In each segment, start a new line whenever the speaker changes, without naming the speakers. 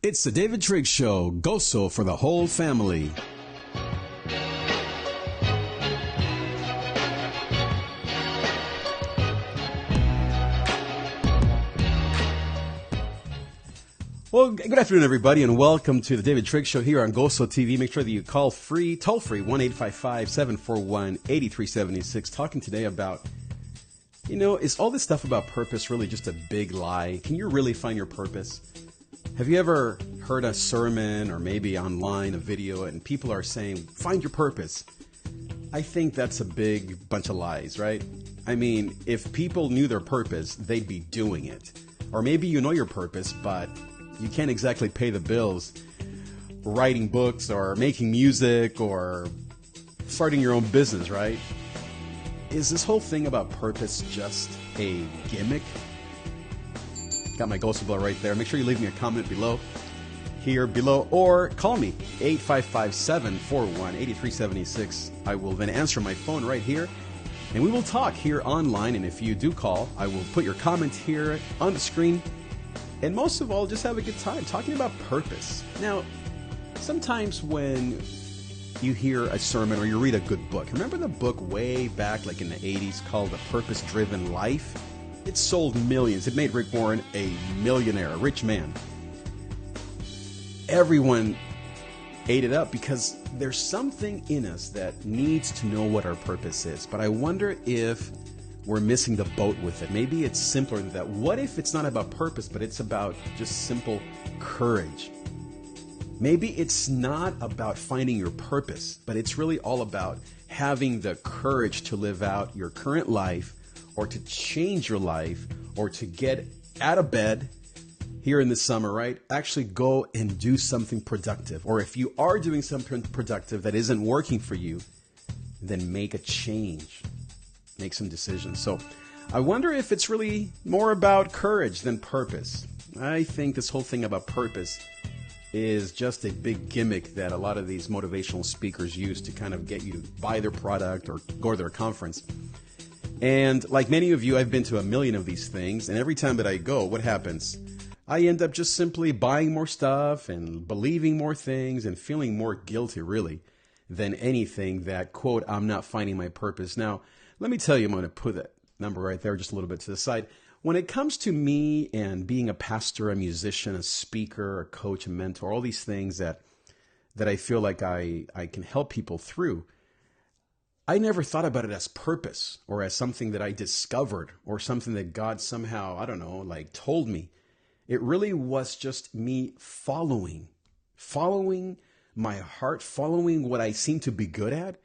It's the David Trigg Show, Goso for the whole family. Well, good afternoon, everybody, and welcome to the David Trigg Show here on Goso TV. Make sure that you call toll-free, 1-855-741-8376. Talking today about, is all this stuff about purpose really just a big lie? Can you really find your purpose? Have you ever heard a sermon or maybe online a video and people are saying, find your purpose? I think that's a big bunch of lies, right? I mean, if people knew their purpose, they'd be doing it. Or maybe you know your purpose, but you can't exactly pay the bills writing books or making music or starting your own business, right? Is this whole thing about purpose just a gimmick? Got my Goso Bell right there. Make sure you leave me a comment below, or call me, 855-741-8376. I will then answer my phone right here, and we will talk here online. And if you do call, I will put your comment here on the screen. And most of all, just have a good time talking about purpose. Now, sometimes when you hear a sermon or you read a good book, remember the book way back like in the 80s called A Purpose-Driven Life? It sold millions. It made Rick Warren a millionaire, a rich man. Everyone ate it up because there's something in us that needs to know what our purpose is. But I wonder if we're missing the boat with it. Maybe it's simpler than that. What if it's not about purpose, but it's about just simple courage? Maybe it's not about finding your purpose, but it's really all about having the courage to live out your current life, or to change your life, or to get out of bed here in the summer, right? Actually go and do something productive. Or if you are doing something productive that isn't working for you, then make a change. Make some decisions. So I wonder if it's really more about courage than purpose. I think this whole thing about purpose is just a big gimmick that a lot of these motivational speakers use to kind of get you to buy their product or go to their conference. And like many of you, I've been to a million of these things, and every time that I go, what happens? I end up just simply buying more stuff and believing more things and feeling more guilty, really, than anything that, quote, I'm not finding my purpose. Now, let me tell you, I'm going to put that number right there just a little bit to the side. When it comes to me and being a pastor, a musician, a speaker, a coach, a mentor, all these things that I feel like I can help people through, I never thought about it as purpose or as something that I discovered or something that God somehow, I don't know, like told me. It really was just me following my heart, following what I seem to be good at.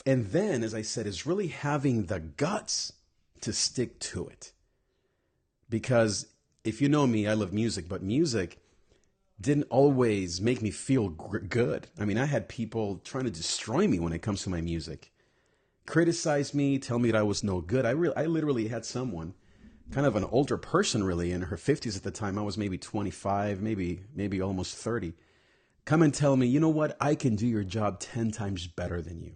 And then, as I said, is really having the guts to stick to it. Because if you know me, I love music, but music didn't always make me feel good. I mean, I had people trying to destroy me when it comes to my music. Criticize me, tell me that I was no good. I literally had someone, kind of an older person really, in her 50s at the time. I was maybe 25, maybe almost 30. Come and tell me, you know what? I can do your job 10 times better than you.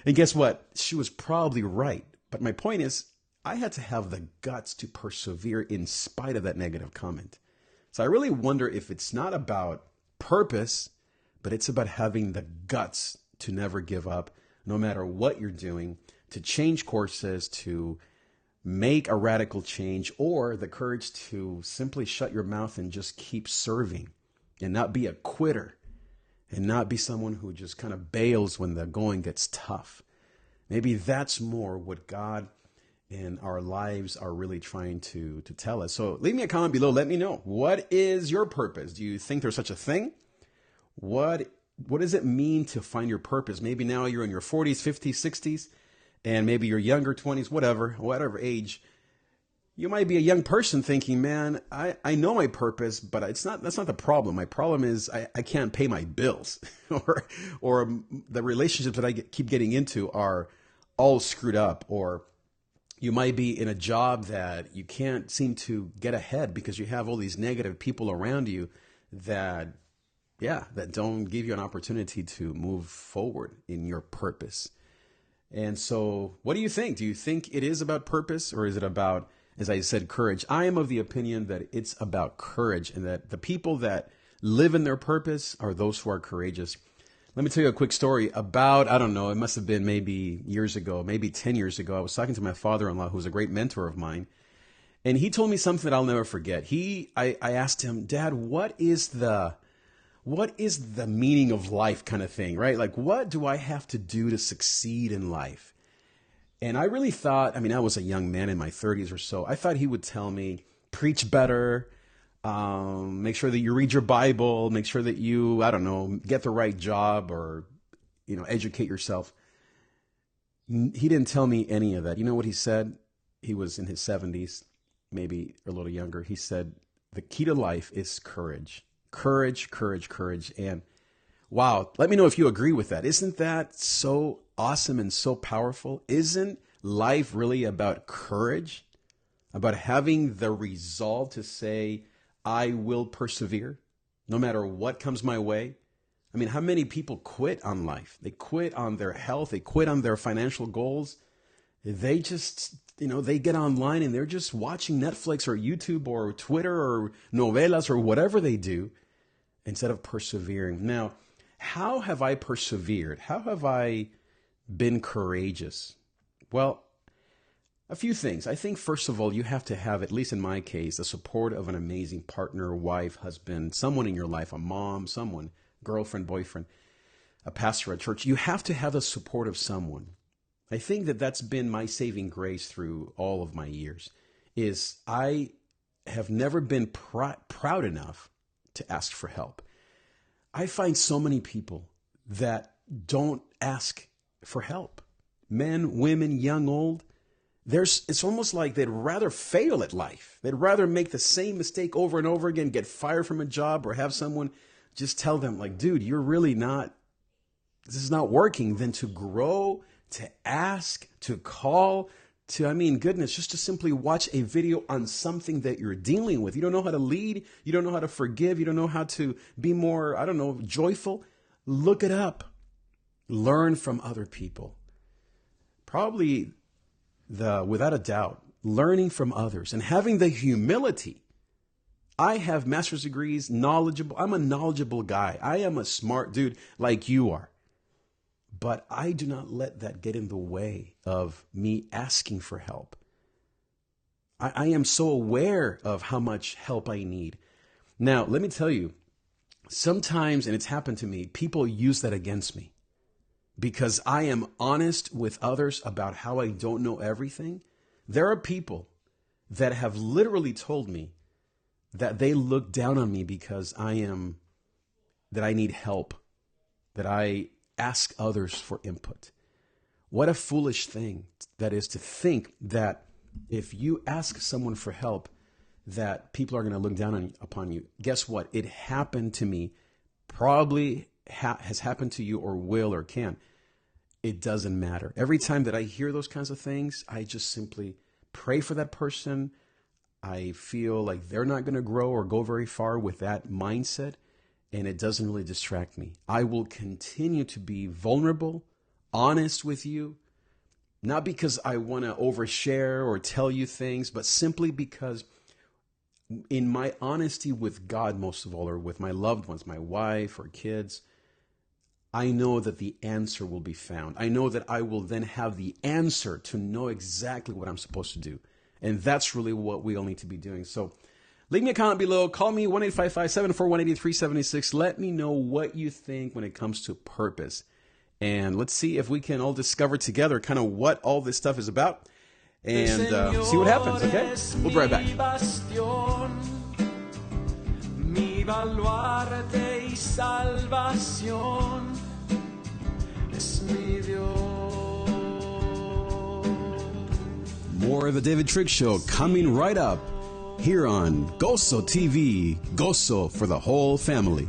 And guess what? She was probably right. But my point is, I had to have the guts to persevere in spite of that negative comment. So I really wonder if it's not about purpose, but it's about having the guts to never give up, no matter what you're doing, to change courses, to make a radical change, or the courage to simply shut your mouth and just keep serving and not be a quitter. And not be someone who just kind of bails when the going gets tough. Maybe that's more what God and our lives are really trying to tell us. So leave me a comment below. Let me know. What is your purpose? Do you think there's such a thing? What does it mean to find your purpose? Maybe now you're in your 40s, 50s, 60s, and maybe you're younger, 20s, whatever age. You might be a young person thinking, man, I know my purpose, but that's not the problem. My problem is I can't pay my bills or the relationships that I keep getting into are all screwed up. Or you might be in a job that you can't seem to get ahead because you have all these negative people around you that don't give you an opportunity to move forward in your purpose. And so what do you think? Do you think it is about purpose, or is it about as I said, courage. I am of the opinion that it's about courage, and that the people that live in their purpose are those who are courageous. Let me tell you a quick story about, I don't know, it must have been maybe years ago, maybe 10 years ago. I was talking to my father-in-law, who's a great mentor of mine, and he told me something that I'll never forget. I asked him, Dad, what is the meaning of life kind of thing, right? Like, what do I have to do to succeed in life? And I really thought, I mean, I was a young man in my 30s or so. I thought he would tell me, preach better, make sure that you read your Bible, make sure that you, I don't know, get the right job, or, educate yourself. He didn't tell me any of that. You know what he said? He was in his 70s, maybe a little younger. He said, the key to life is courage. Courage, courage, courage. And wow, let me know if you agree with that. Isn't that so awesome and so powerful? Isn't life really about courage? About having the resolve to say, I will persevere no matter what comes my way? I mean, how many people quit on life? They quit on their health. They quit on their financial goals. They just, they get online and they're just watching Netflix or YouTube or Twitter or novelas or whatever they do instead of persevering. Now, how have I persevered? How have I been courageous? Well, a few things. I think, first of all, you have to have, at least in my case, the support of an amazing partner, wife, husband, someone in your life, a mom, someone, girlfriend, boyfriend, a pastor at church. You have to have the support of someone. I think that that's been my saving grace through all of my years, is I have never been proud enough to ask for help. I find so many people that don't ask for help. Men, women, young, old. It's almost like they'd rather fail at life. They'd rather make the same mistake over and over again, get fired from a job, or have someone just tell them, like, dude, this is not working, than to grow, to ask, to call, goodness, just to simply watch a video on something that you're dealing with. You don't know how to lead. You don't know how to forgive. You don't know how to be more, joyful. Look it up. Learn from other people. Probably without a doubt, learning from others and having the humility. I have master's degrees, knowledgeable. I'm a knowledgeable guy. I am a smart dude like you are. But I do not let that get in the way of me asking for help. I am so aware of how much help I need. Now, let me tell you, sometimes, and it's happened to me, people use that against me because I am honest with others about how I don't know everything. There are people that have literally told me that they look down on me because that I need help, that I ask others for input. What a foolish thing that is, to think that if you ask someone for help, that people are going to look down upon you. Guess what? It happened to me, probably has happened to you, or will, or can. It doesn't matter. Every time that I hear those kinds of things, I just simply pray for that person. I feel like they're not going to grow or go very far with that mindset, and it doesn't really distract me. I will continue to be vulnerable, honest with you, not because I want to overshare or tell you things, but simply because in my honesty with God, most of all, or with my loved ones, my wife or kids, I know that the answer will be found. I know that I will then have the answer to know exactly what I'm supposed to do. And that's really what we all need to be doing. So leave me a comment below. Call me 1-855-741-8376. Let me know what you think when it comes to purpose. And let's see if we can all discover together kind of what all this stuff is about. And see what happens, okay? We'll be right back. Mi baluarte y salvación es mi Dios. More of the David Trigg Show coming right up here on Gozo TV. Gozo for the whole family.